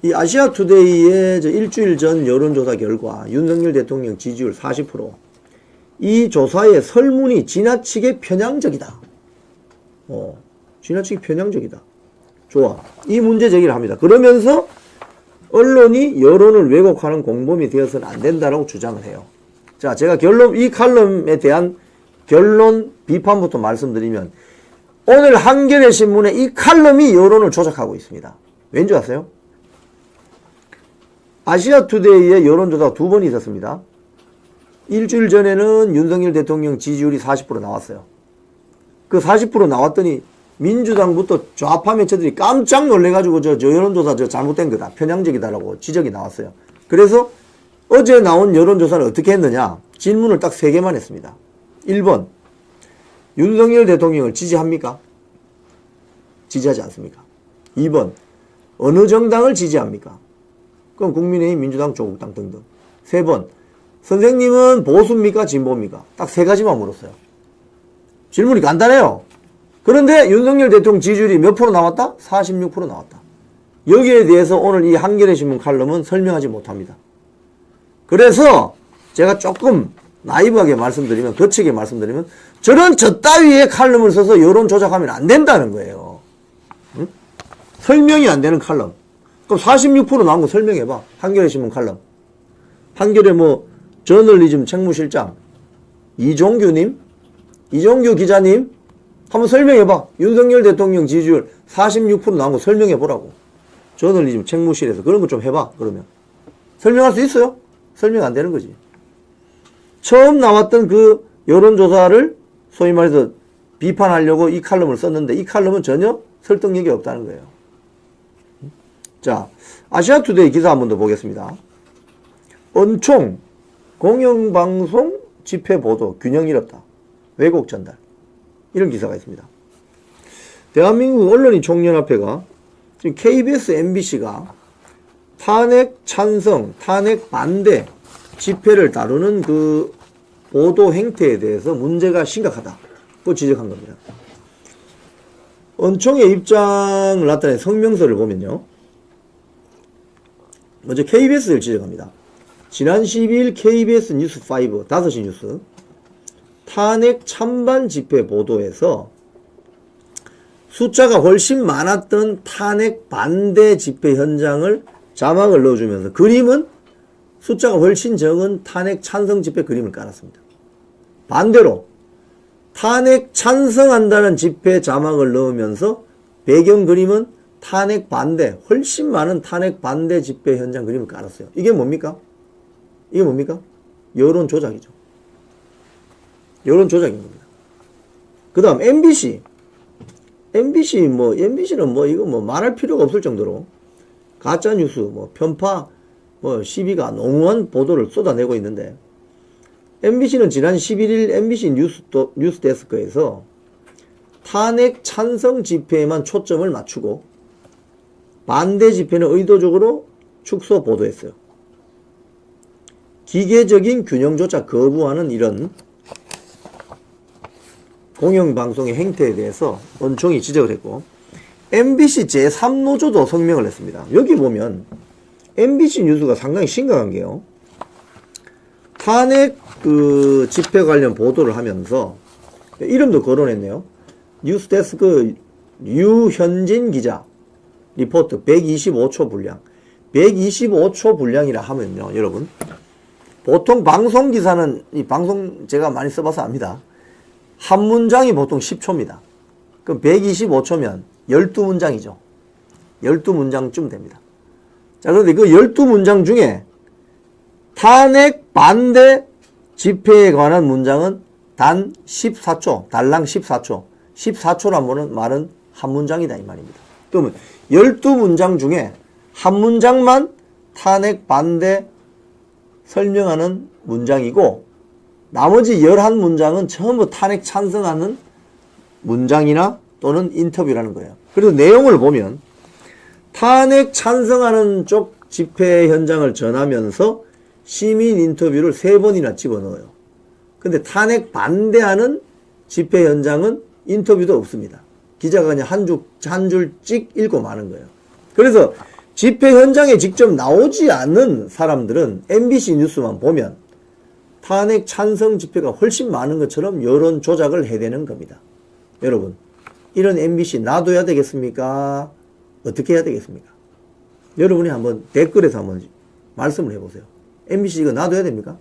이 아시아투데이의 일주일 전 여론조사 결과 윤석열 대통령 지지율 40%, 이 조사의 설문이 지나치게 편향적이다. 지나치게 편향적이다. 좋아. 이 문제 제기를 합니다. 그러면서 언론이 여론을 왜곡하는 공범이 되어서는 안 된다라고 주장을 해요. 자, 제가 이 칼럼에 대한 결론 비판부터 말씀드리면, 오늘 한겨레 신문에 이 칼럼이 여론을 조작하고 있습니다. 왠지 아세요? 아시아투데이의 여론조사가 2번 있었습니다. 일주일 전에는 윤석열 대통령 지지율이 40% 나왔어요. 그 40% 나왔더니 민주당부터 좌파 매체들이 깜짝 놀래가지고 저 여론조사 잘못된 거다, 편향적이다라고 지적이 나왔어요. 그래서 어제 나온 여론조사는 어떻게 했느냐? 질문을 딱 3개만 했습니다. 1번, 윤석열 대통령을 지지합니까? 지지하지 않습니까? 2번, 어느 정당을 지지합니까? 그럼 국민의힘, 민주당, 조국당 등등. 3번, 선생님은 보수입니까? 진보입니까? 딱 3가지만 물었어요. 질문이 간단해요. 그런데 윤석열 대통령 지지율이 몇 프로 나왔다? 46% 나왔다. 여기에 대해서 오늘 이 한겨레 신문 칼럼은 설명하지 못합니다. 그래서 제가 조금 나이브하게 말씀드리면, 거칠게 말씀드리면, 저런 저 따위의 칼럼을 써서 여론 조작하면 안 된다는 거예요. 응? 설명이 안 되는 칼럼. 그럼 46% 나온 거 설명해봐. 한겨레 신문 칼럼. 한겨레 저널리즘 책무실장 이종규님, 이종규 기자님, 한번 설명해봐. 윤석열 대통령 지지율 46% 나온 거 설명해보라고. 저널리즘 책무실에서 그런 거 좀 해봐. 그러면 설명할 수 있어요? 설명 안 되는 거지. 처음 나왔던 그 여론조사를 소위 말해서 비판하려고 이 칼럼을 썼는데 이 칼럼은 전혀 설득력이 없다는 거예요. 자, 아시아투데이 기사 한 번 더 보겠습니다. 은총 공영방송 집회보도 균형 잃었다. 왜곡 전달. 이런 기사가 있습니다. 대한민국 언론인 총연합회가 지금 KBS, MBC가 탄핵 찬성, 탄핵 반대 집회를 다루는 그 보도 행태에 대해서 문제가 심각하다고 지적한 겁니다. 은총의 입장을 나타낸 성명서를 보면요. 먼저 KBS를 지적합니다. 지난 12일 KBS 뉴스5, 5시 뉴스 탄핵 찬반 집회 보도에서 숫자가 훨씬 많았던 탄핵 반대 집회 현장을 자막을 넣어주면서 그림은 숫자가 훨씬 적은 탄핵 찬성 집회 그림을 깔았습니다. 반대로 탄핵 찬성한다는 집회 자막을 넣으면서 배경 그림은 탄핵 반대, 훨씬 많은 탄핵 반대 집회 현장 그림을 깔았어요. 이게 뭡니까? 이게 뭡니까? 여론 조작이죠. 여론 조작인 겁니다. 그 다음 MBC. MBC는 이거 말할 필요가 없을 정도로 가짜뉴스, 편파, 시비가 농후한 보도를 쏟아내고 있는데, MBC는 지난 11일 MBC 뉴스 데스크에서 탄핵 찬성 집회에만 초점을 맞추고 반대 집회는 의도적으로 축소 보도했어요. 기계적인 균형조차 거부하는 이런 공영방송의 행태에 대해서 은총이 지적을 했고, MBC 제3노조도 성명을 했습니다. 여기 보면 MBC 뉴스가 상당히 심각한 게요. 탄핵 그 집회 관련 보도를 하면서 이름도 거론했네요. 뉴스데스크 유현진 기자 리포트 125초 분량. 125초 분량이라 하면요, 여러분. 보통 방송 기사는 이 방송 제가 많이 써봐서 압니다. 한 문장이 보통 10초입니다. 그럼 125초면 12문장이죠. 12문장쯤 됩니다. 자, 그런데 그 12문장 중에 탄핵 반대 집회에 관한 문장은 단 14초, 달랑 14초. 14초란 말은 한 문장이다 이 말입니다. 그러면 12문장 중에 한 문장만 탄핵 반대 설명하는 문장이고 나머지 11문장은 전부 탄핵 찬성하는 문장이나 또는 인터뷰라는 거예요. 그래서 내용을 보면 탄핵 찬성하는 쪽 집회 현장을 전하면서 시민 인터뷰를 3번이나 집어넣어요. 근데 탄핵 반대하는 집회 현장은 인터뷰도 없습니다. 기자가 그냥 한 줄 찍 읽고 마는 거예요. 그래서 집회 현장에 직접 나오지 않는 사람들은 MBC 뉴스만 보면 탄핵 찬성 집회가 훨씬 많은 것처럼 여론 조작을 해대는 겁니다. 여러분, 이런 MBC 놔둬야 되겠습니까? 어떻게 해야 되겠습니까? 여러분이 한번 댓글에서 한번 말씀을 해보세요. MBC 이거 놔둬야 됩니까?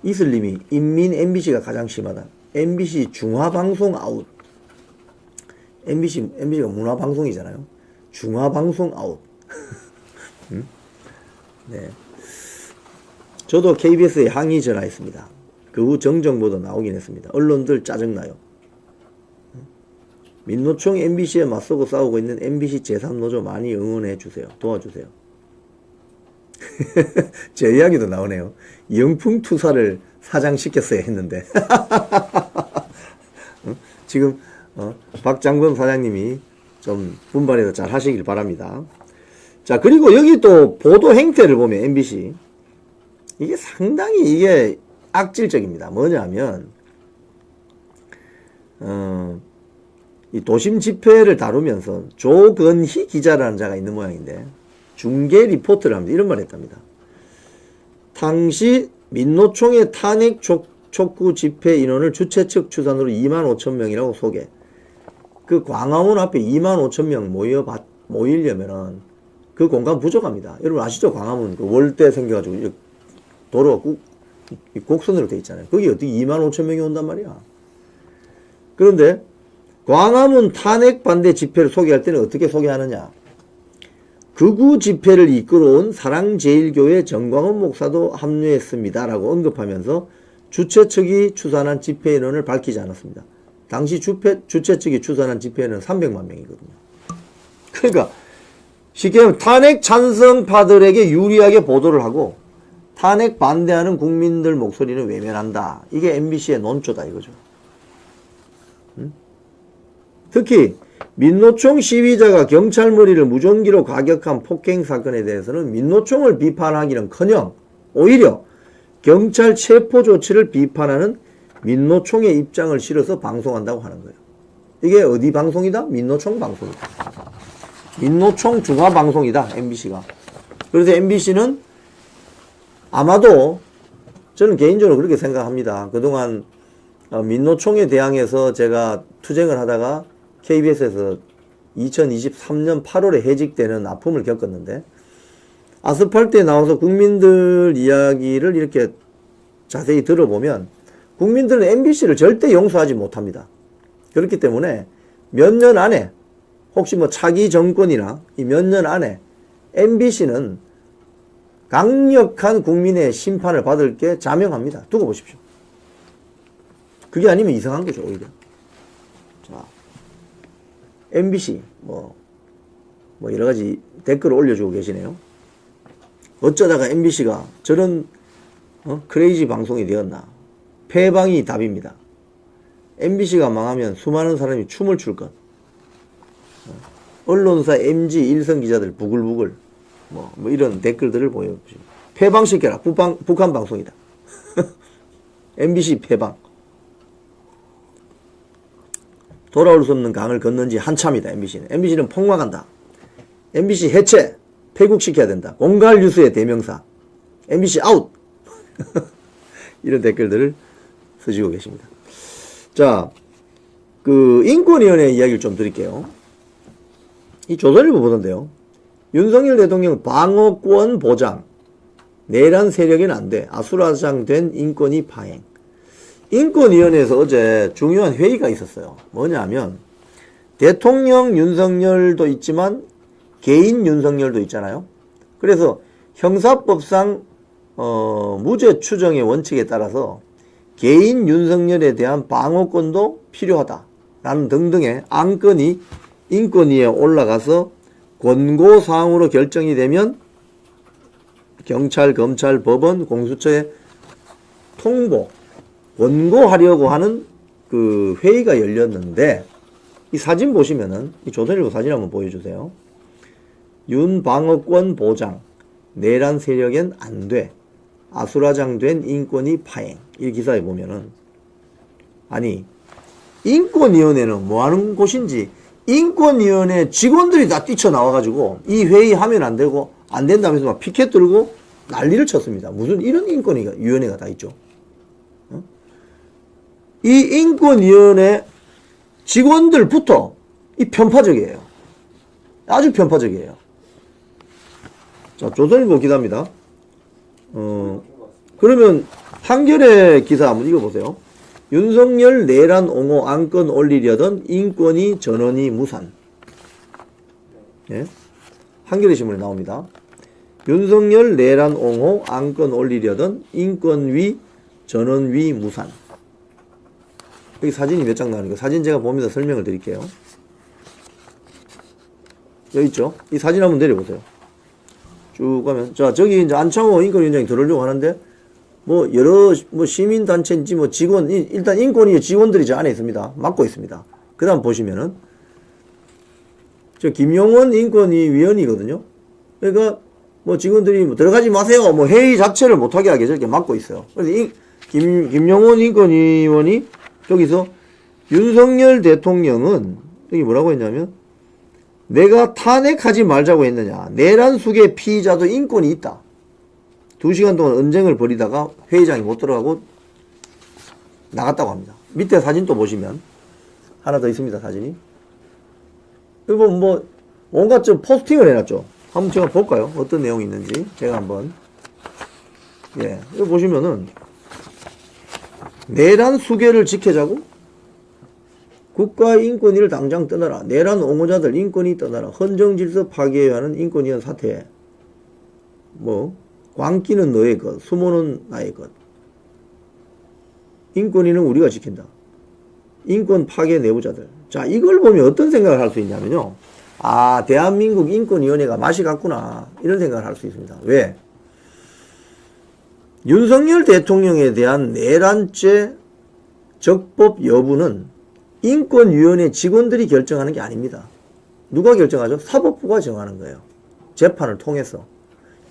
이슬님이 인민 MBC가 가장 심하다. MBC 중화방송 아웃. MBC가 문화방송이잖아요. 중화방송 아웃. 네. 저도 KBS에 항의 전화했습니다. 그 후 정정보도 나오긴 했습니다. 언론들 짜증나요. 민노총 MBC에 맞서고 싸우고 있는 MBC 제3노조 많이 응원해 주세요. 도와주세요. 제 이야기도 나오네요. 영풍투사를 사장시켰어야 했는데 지금 박장범 사장님이 좀 분발해서 잘 하시길 바랍니다. 자, 그리고 여기 또 보도 행태를 보면 MBC 이게 상당히 이게 악질적입니다. 뭐냐면 이 도심 집회를 다루면서 조건희 기자라는 자가 있는 모양인데 중계 리포트를 합니다. 이런 말을 했답니다. 당시 민노총의 탄핵 촉구 집회 인원을 주최 측 추산으로 25,000명이라고 소개. 그 광화문 앞에 25,000명 모이려면은 그 공간 부족합니다. 여러분 아시죠? 광화문 그 월대 생겨가지고 도로가 꾹 곡선으로 돼 있잖아요. 거기 어떻게 25,000명이 온단 말이야. 그런데 광화문 탄핵 반대 집회를 소개할 때는 어떻게 소개하느냐. 극우 집회를 이끌어온 사랑제일교회 정광훈 목사도 합류했습니다. 라고 언급하면서 주최 측이 추산한 집회 인원을 밝히지 않았습니다. 당시 주최 측이 추산한 집회는 300만 명이거든요. 그러니까 쉽게 말하면 탄핵 찬성파들에게 유리하게 보도를 하고 탄핵 반대하는 국민들 목소리는 외면한다. 이게 MBC의 논조다 이거죠. 특히 민노총 시위자가 경찰 머리를 무전기로 가격한 폭행 사건에 대해서는 민노총을 비판하기는커녕 오히려 경찰 체포 조치를 비판하는 민노총의 입장을 실어서 방송한다고 하는 거예요. 이게 어디 방송이다? 민노총 방송이다. 민노총 중화 방송이다. MBC가. 그래서 MBC는 아마도 저는 개인적으로 그렇게 생각합니다. 그동안 민노총에 대항해서 제가 투쟁을 하다가 KBS에서 2023년 8월에 해직되는 아픔을 겪었는데 아스팔트에 나와서 국민들 이야기를 이렇게 자세히 들어보면 국민들은 MBC를 절대 용서하지 못합니다. 그렇기 때문에 몇 년 안에 혹시 뭐 차기 정권이나 이 몇 년 안에 MBC는 강력한 국민의 심판을 받을 게 자명합니다. 두고 보십시오. 그게 아니면 이상한 거죠, 오히려. 자, MBC, 뭐 여러 가지 댓글을 올려주고 계시네요. 어쩌다가 MBC가 저런, 크레이지 방송이 되었나. 패방이 답입니다. MBC가 망하면 수많은 사람이 춤을 출 것. 언론사 MG 일선 기자들 부글부글. 뭐 이런 댓글들을 보여주십시오. 패방시켜라. 북한 방송이다. MBC 패방. 돌아올 수 없는 강을 건넌 지 한참이다. MBC는 폭망한다. MBC 해체. 폐국시켜야 된다. 공갈 뉴스의 대명사. MBC 아웃. 이런 댓글들을 쓰시고 계십니다. 자, 인권위원회 이야기를 좀 드릴게요. 이 조선일보 보던데요. 윤석열 대통령 방어권 보장. 내란 세력에는 안 돼. 아수라장된 인권위 파행. 인권위원회에서 어제 중요한 회의가 있었어요. 뭐냐면 대통령 윤석열도 있지만 개인 윤석열도 있잖아요. 그래서 형사법상 무죄 추정의 원칙에 따라서 개인 윤석열에 대한 방어권도 필요하다라는 등등의 안건이 인권위에 올라가서 권고사항으로 결정이 되면 경찰, 검찰, 법원, 공수처에 권고하려고 하는 그 회의가 열렸는데 이 사진 보시면은 이 조선일보 사진 한번 보여주세요. 윤 방어권 보장, 내란 세력엔 안 돼. 아수라장된 인권위 파행. 이 기사에 보면은 아니 인권위원회는 뭐 하는 곳인지 인권위원회 직원들이 다 뛰쳐나와가지고 이 회의 하면 안 되고 안 된다면서 막 피켓 들고 난리를 쳤습니다. 무슨 이런 인권위원회가 다 있죠. 이 인권위원회 직원들부터 이 편파적이에요. 아주 편파적이에요. 자, 조선일보 기사입니다. 그러면 한겨레 기사 한번 읽어보세요. 윤석열 내란 옹호 안건 올리려던 인권위 전원이 무산. 예? 한겨레 신문에 나옵니다. 윤석열 내란 옹호 안건 올리려던 인권위 전원위 무산. 여기 사진이 몇 장 나오니까 사진 제가 보면서 설명을 드릴게요. 여기 있죠? 이 사진 한번 내려보세요. 쭉 가면, 자, 저기 이제 안창호 인권위원장이 들어오려고 하는데, 여러, 시민단체인지 직원, 일단 인권위 직원들이 저 안에 있습니다. 맡고 있습니다. 그 다음 보시면은, 저 김용원 인권위 위원이거든요. 그러니까, 직원들이 들어가지 마세요. 회의 자체를 못하게 하게 저렇게 맡고 있어요. 그래서 김용원 인권위원이 저기서 윤석열 대통령은, 여기 뭐라고 했냐면, 내가 탄핵하지 말자고 했느냐. 내란 수계 피의자도 인권이 있다. 2시간 동안 언쟁을 벌이다가 회의장에 못 들어가고 나갔다고 합니다. 밑에 사진 또 보시면 하나 더 있습니다. 사진이. 이거 온갖 좀 포스팅을 해놨죠. 한번 제가 볼까요? 어떤 내용이 있는지. 제가 한번. 예. 이거 보시면은 내란 수계를 지켜자고? 국가의 인권위를 당장 떠나라. 내란 옹호자들 인권위 떠나라. 헌정질서 파괴해야 하는 인권위원 사퇴해. 뭐 광기는 너의 것, 수모는 나의 것. 인권위는 우리가 지킨다. 인권 파괴 내부자들. 자, 이걸 보면 어떤 생각을 할 수 있냐면요. 아, 대한민국 인권위원회가 맛이 갔구나. 이런 생각을 할 수 있습니다. 왜? 윤석열 대통령에 대한 내란죄 적법 여부는 인권위원회 직원들이 결정하는 게 아닙니다. 누가 결정하죠? 사법부가 정하는 거예요. 재판을 통해서.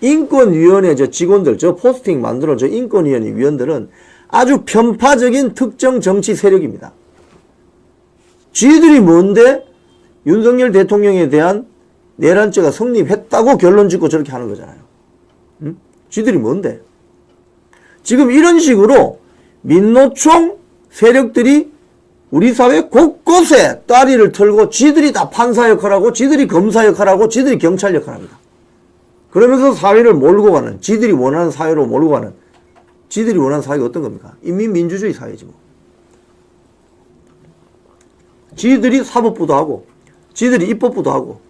인권위원회 저 직원들, 저 포스팅 만들어 저 인권위원회 위원들은 아주 편파적인 특정 정치 세력입니다. 쥐들이 뭔데 윤석열 대통령에 대한 내란죄가 성립했다고 결론 짓고 저렇게 하는 거잖아요. 응? 쥐들이 뭔데? 지금 이런 식으로 민노총 세력들이 우리 사회 곳곳에 따리를 털고 지들이 다 판사 역할하고 지들이 검사 역할하고 지들이 경찰 역할합니다. 그러면서 사회를 몰고 가는, 지들이 원하는 사회로 몰고 가는, 지들이 원하는 사회가 어떤 겁니까? 인민민주주의 사회지 뭐. 지들이 사법부도 하고 지들이 입법부도 하고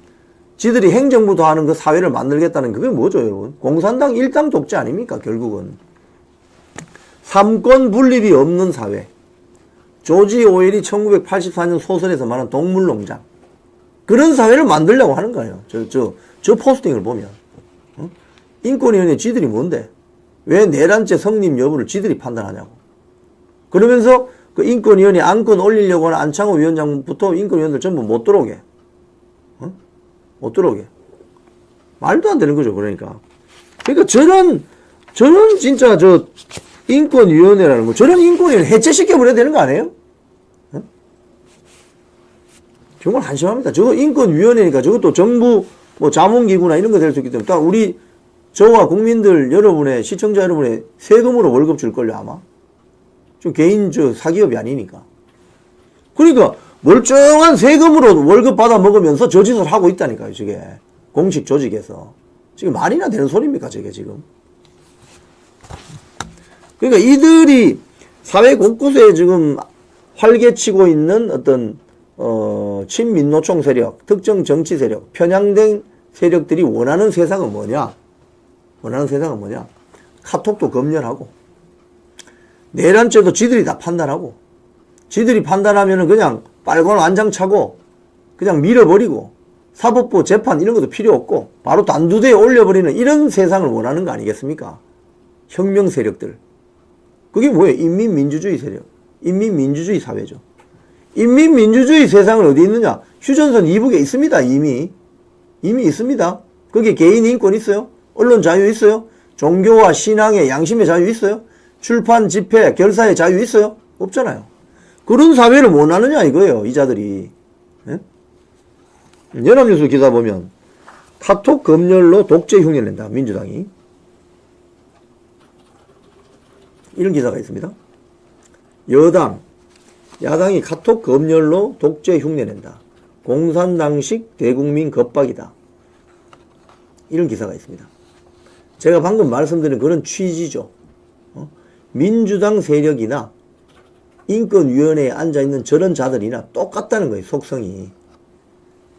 지들이 행정부도 하는 그 사회를 만들겠다는 그게 뭐죠 여러분? 공산당 일당 독재 아닙니까 결국은. 삼권 분립이 없는 사회. 조지 오웰이 1984년 소설에서 말한 동물농장. 그런 사회를 만들려고 하는 거예요. 저 포스팅을 보면. 어? 인권위원회 지들이 뭔데? 왜 내란죄 성립 여부를 지들이 판단하냐고. 그러면서 그 인권위원회 안건 올리려고 하는 안창호 위원장부터 인권위원들 전부 못 들어오게. 어? 못 들어오게. 말도 안 되는 거죠, 그러니까. 그러니까 저런 진짜 인권위원회라는 거, 저런 인권위원회 해체시켜버려야 되는 거 아니에요? 어? 정말 한심합니다. 저거 인권위원회니까 저것도 정부 뭐 자문기구나 이런 거 될 수 있기 때문에 딱 저와 국민들 여러분의, 시청자 여러분의 세금으로 월급 줄걸요, 아마? 좀 개인 사기업이 아니니까. 그러니까 멀쩡한 세금으로 월급 받아 먹으면서 저 짓을 하고 있다니까요, 저게. 공식 조직에서. 지금 말이나 되는 소리입니까, 저게 지금? 그러니까 이들이 사회 곳곳에 지금 활개치고 있는 어떤 친민노총 세력, 특정 정치 세력, 편향된 세력들이 원하는 세상은 뭐냐? 원하는 세상은 뭐냐? 카톡도 검열하고 내란죄도 지들이 다 판단하고 지들이 판단하면은 그냥 빨간 완장 차고 그냥 밀어버리고 사법부 재판 이런 것도 필요 없고 바로 단두대에 올려버리는 이런 세상을 원하는 거 아니겠습니까? 혁명 세력들. 그게 뭐예요? 인민민주주의 세력. 인민민주주의 사회죠. 인민민주주의 세상은 어디 있느냐? 휴전선 이북에 있습니다. 이미 있습니다. 거기에 개인 인권 있어요? 언론 자유 있어요? 종교와 신앙의 양심의 자유 있어요? 출판, 집회, 결사의 자유 있어요? 없잖아요. 그런 사회를 원하느냐 이거예요. 이 자들이. 네? 연합뉴스 기사 보면 카톡 검열로 독재 흉내를 낸다. 민주당이. 이런 기사가 있습니다. 야당이 카톡 검열로 독재 흉내낸다. 공산당식 대국민 겁박이다. 이런 기사가 있습니다. 제가 방금 말씀드린 그런 취지죠. 민주당 세력이나 인권위원회에 앉아있는 저런 자들이나 똑같다는 거예요. 속성이.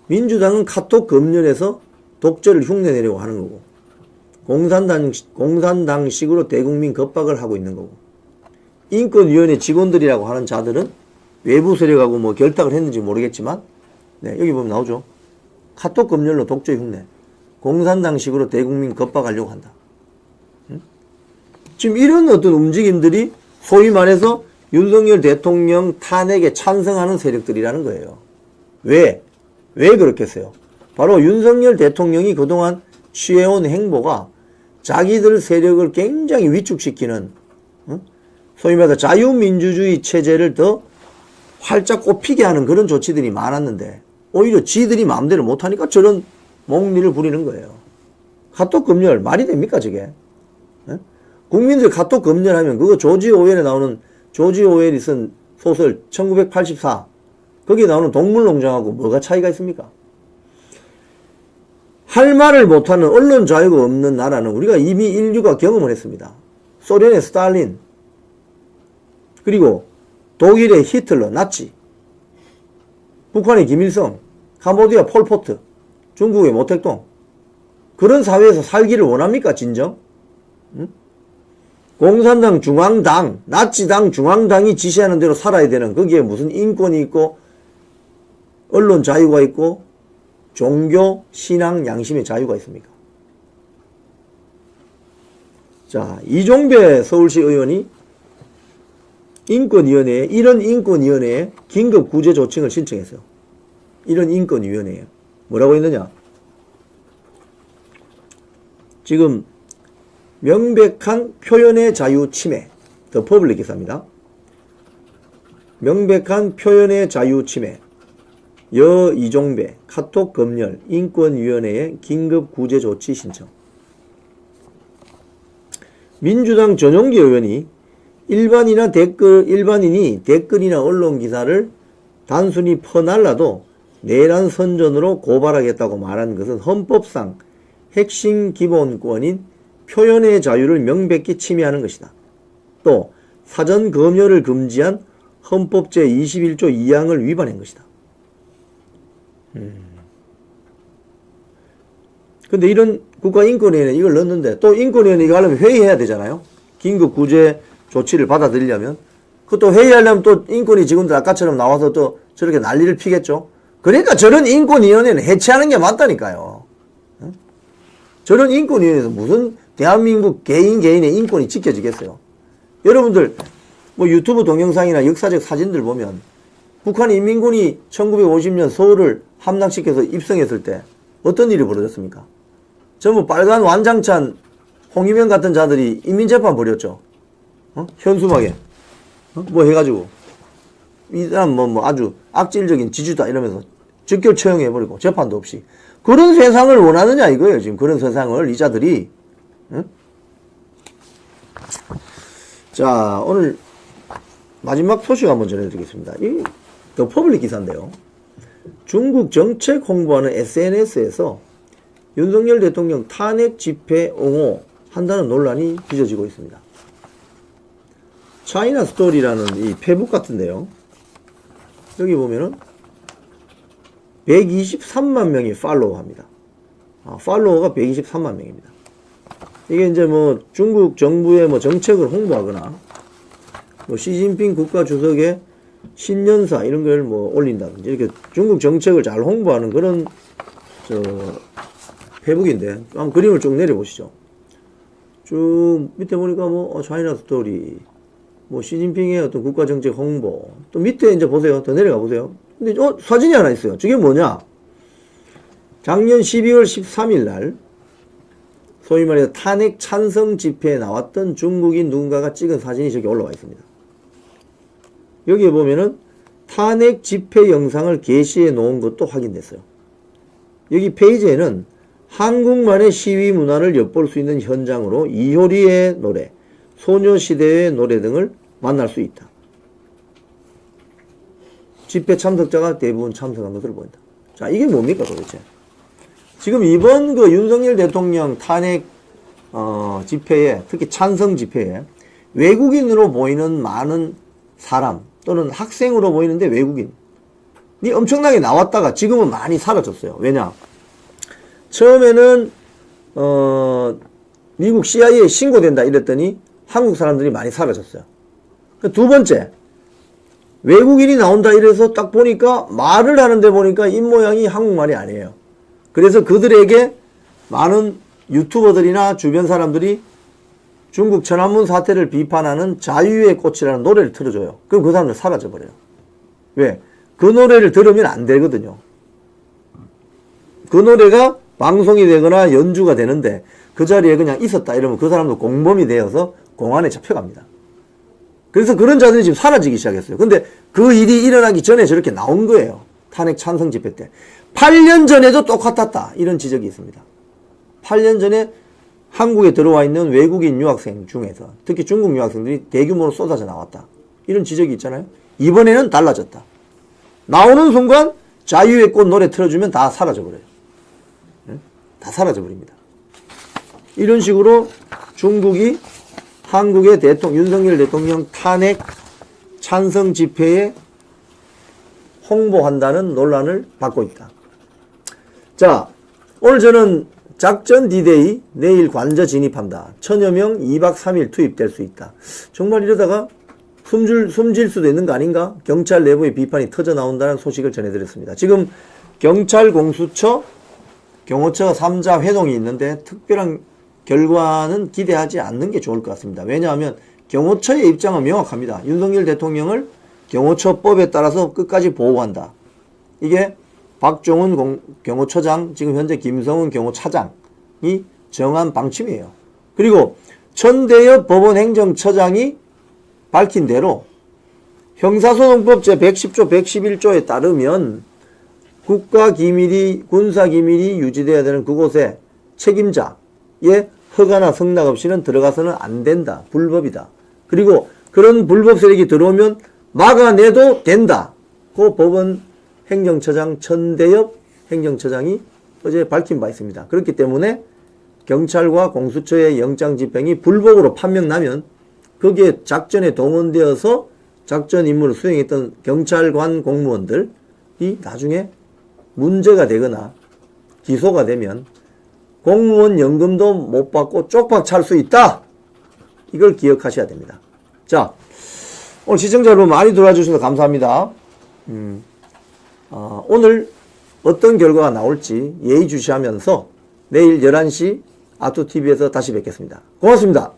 민주당은 카톡 검열해서 독재를 흉내내려고 하는 거고 공산당식으로 대국민 겁박을 하고 있는 거고 인권위원회 직원들이라고 하는 자들은 외부 세력하고 뭐 결탁을 했는지 모르겠지만 네, 여기 보면 나오죠. 카톡 검열로 독재 흉내 공산당식으로 대국민 겁박하려고 한다. 응? 지금 이런 어떤 움직임들이 소위 말해서 윤석열 대통령 탄핵에 찬성하는 세력들이라는 거예요. 왜 그렇겠어요? 바로 윤석열 대통령이 그동안 취해온 행보가 자기들 세력을 굉장히 위축시키는 소위 말해서 자유민주주의 체제를 더 활짝 꼽히게 하는 그런 조치들이 많았는데 오히려 지들이 마음대로 못하니까 저런 몽리를 부리는 거예요. 카톡 검열 말이 됩니까 저게? 국민들 카톡 검열하면 그거 조지 오웰에 나오는 조지 오웰이 쓴 소설 1984 거기에 나오는 동물농장하고 뭐가 차이가 있습니까? 할 말을 못하는 언론 자유가 없는 나라는 우리가 이미 인류가 경험을 했습니다. 소련의 스탈린 그리고 독일의 히틀러, 나치, 북한의 김일성, 캄보디아 폴포트, 중국의 모택동, 그런 사회에서 살기를 원합니까, 진정? 응? 공산당 중앙당, 나치당 중앙당이 지시하는 대로 살아야 되는, 거기에 무슨 인권이 있고 언론 자유가 있고 종교, 신앙, 양심의 자유가 있습니까? 자, 이종배 서울시 의원이 인권위원회에, 이런 인권위원회에 긴급 구제 조칭을 신청했어요. 이런 인권위원회에 뭐라고 했느냐? 지금 명백한 표현의 자유 침해, 더 퍼블릭 기사입니다. 명백한 표현의 자유 침해, 이종배 카톡 검열 인권위원회에 긴급 구제 조치 신청. 민주당 전용기 의원이 일반인이 댓글이나 언론 기사를 단순히 퍼날라도 내란 선전으로 고발하겠다고 말한 것은 헌법상 핵심 기본권인 표현의 자유를 명백히 침해하는 것이다. 또 사전 검열을 금지한 헌법 제21조 2항을 위반한 것이다. 근데 이런 국가인권위원회에 이걸 넣었는데, 또 인권위원회 이거 하려면 회의해야 되잖아요. 긴급 구제 조치를 받아들이려면. 그것도 회의하려면 또 인권위 직원들 아까처럼 나와서 또 저렇게 난리를 피겠죠. 그러니까 저런 인권위원회는 해체하는 게 맞다니까요. 저런 인권위원회에서 무슨 대한민국 개인의 인권이 지켜지겠어요. 여러분들 뭐 유튜브 동영상이나 역사적 사진들 보면 북한 인민군이 1950년 서울을 함락시켜서 입성했을 때 어떤 일이 벌어졌습니까? 전부 빨간 완장찬 홍위병 같은 자들이 인민재판 벌였죠. 현수막에 뭐 해가지고 이 사람 뭐 아주 악질적인 지주다 이러면서 즉결 처형해버리고 재판도 없이. 그런 세상을 원하느냐 이거예요. 지금 그런 세상을 이 자들이. 응? 자, 오늘 마지막 소식 한번 전해드리겠습니다. 이 더 퍼블릭 기사인데요. 중국 정책 홍보하는 SNS에서 윤석열 대통령 탄핵 집회 옹호한다는 논란이 빚어지고 있습니다. 차이나 스토리라는 이 페북 같은데요. 여기 보면은 123만 명이 팔로우 합니다. 팔로워가 123만 명입니다. 이게 이제 뭐 중국 정부의 뭐 정책을 홍보하거나 뭐 시진핑 국가 주석의 신년사 이런 걸 뭐 올린다든지 이렇게 중국 정책을 잘 홍보하는 그런 페북인데, 한번 그림을 쭉 내려보시죠. 쭉 밑에 보니까 뭐 차이나 스토리, 뭐 시진핑의 어떤 국가 정책 홍보, 또 밑에 이제 보세요. 더 내려가 보세요. 근데 사진이 하나 있어요. 저게 뭐냐? 작년 12월 13일 날 소위 말해서 탄핵 찬성 집회에 나왔던 중국인 누군가가 찍은 사진이 저기 올라와 있습니다. 여기에 보면은 탄핵 집회 영상을 게시해 놓은 것도 확인됐어요. 여기 페이지에는 한국만의 시위 문화를 엿볼 수 있는 현장으로 이효리의 노래, 소녀시대의 노래 등을 만날 수 있다. 집회 참석자가 대부분 참석한 것으로 보인다. 자, 이게 뭡니까 도대체? 지금 이번 그 윤석열 대통령 탄핵 집회에, 특히 찬성 집회에 외국인으로 보이는 많은 사람 또는 학생으로 보이는데 외국인이 엄청나게 나왔다가 지금은 많이 사라졌어요. 왜냐? 처음에는 미국 CIA에 신고된다 이랬더니 한국 사람들이 많이 사라졌어요. 두 번째, 외국인이 나온다 이래서 딱 보니까 말을 하는데 보니까 입모양이 한국말이 아니에요. 그래서 그들에게 많은 유튜버들이나 주변 사람들이 중국 천안문 사태를 비판하는 자유의 꽃이라는 노래를 틀어줘요. 그럼 그 사람들 사라져버려요. 왜? 그 노래를 들으면 안 되거든요. 그 노래가 방송이 되거나 연주가 되는데 그 자리에 그냥 있었다 이러면 그 사람도 공범이 되어서 공안에 잡혀갑니다. 그래서 그런 자들이 지금 사라지기 시작했어요. 근데 그 일이 일어나기 전에 저렇게 나온 거예요. 탄핵 찬성 집회 때. 8년 전에도 똑같았다. 이런 지적이 있습니다. 8년 전에 한국에 들어와 있는 외국인 유학생 중에서 특히 중국 유학생들이 대규모로 쏟아져 나왔다. 이런 지적이 있잖아요. 이번에는 달라졌다. 나오는 순간 자유의 꽃 노래 틀어주면 다 사라져버려요. 다 사라져버립니다. 이런 식으로 중국이 한국의 윤석열 대통령 탄핵 찬성 집회에 홍보한다는 논란을 받고 있다. 자, 오늘 저는 작전 D-Day 내일 관저 진입한다. 1000여 명 2박 3일 투입될 수 있다. 정말 이러다가 숨질 수도 있는 거 아닌가? 경찰 내부의 비판이 터져 나온다는 소식을 전해드렸습니다. 지금 경찰 공수처, 경호처 3자 회동이 있는데 특별한 결과는 기대하지 않는 게 좋을 것 같습니다. 왜냐하면 경호처의 입장은 명확합니다. 윤석열 대통령을 경호처법에 따라서 끝까지 보호한다. 이게 박종훈 경호처장, 지금 현재 김성훈 경호차장이 정한 방침이에요. 그리고 천대엽 법원행정처장이 밝힌 대로 형사소송법 제110조, 111조에 따르면 국가기밀이, 군사기밀이 유지되어야 되는 그곳에 책임자의 허가나 승낙 없이는 들어가서는 안 된다. 불법이다. 그리고 그런 불법 세력이 들어오면 막아내도 된다. 그 법원 행정처장 천대엽 행정처장이 어제 밝힌 바 있습니다. 그렇기 때문에 경찰과 공수처의 영장 집행이 불법으로 판명나면 거기에 작전에 동원되어서 작전 임무를 수행했던 경찰관 공무원들이 나중에 문제가 되거나 기소가 되면 공무원 연금도 못 받고 쪽박 찰 수 있다. 이걸 기억하셔야 됩니다. 자, 오늘 시청자 여러분 많이 들어와 주셔서 감사합니다. 오늘 어떤 결과가 나올지 예의주시하면서 내일 11시 아투TV에서 다시 뵙겠습니다. 고맙습니다.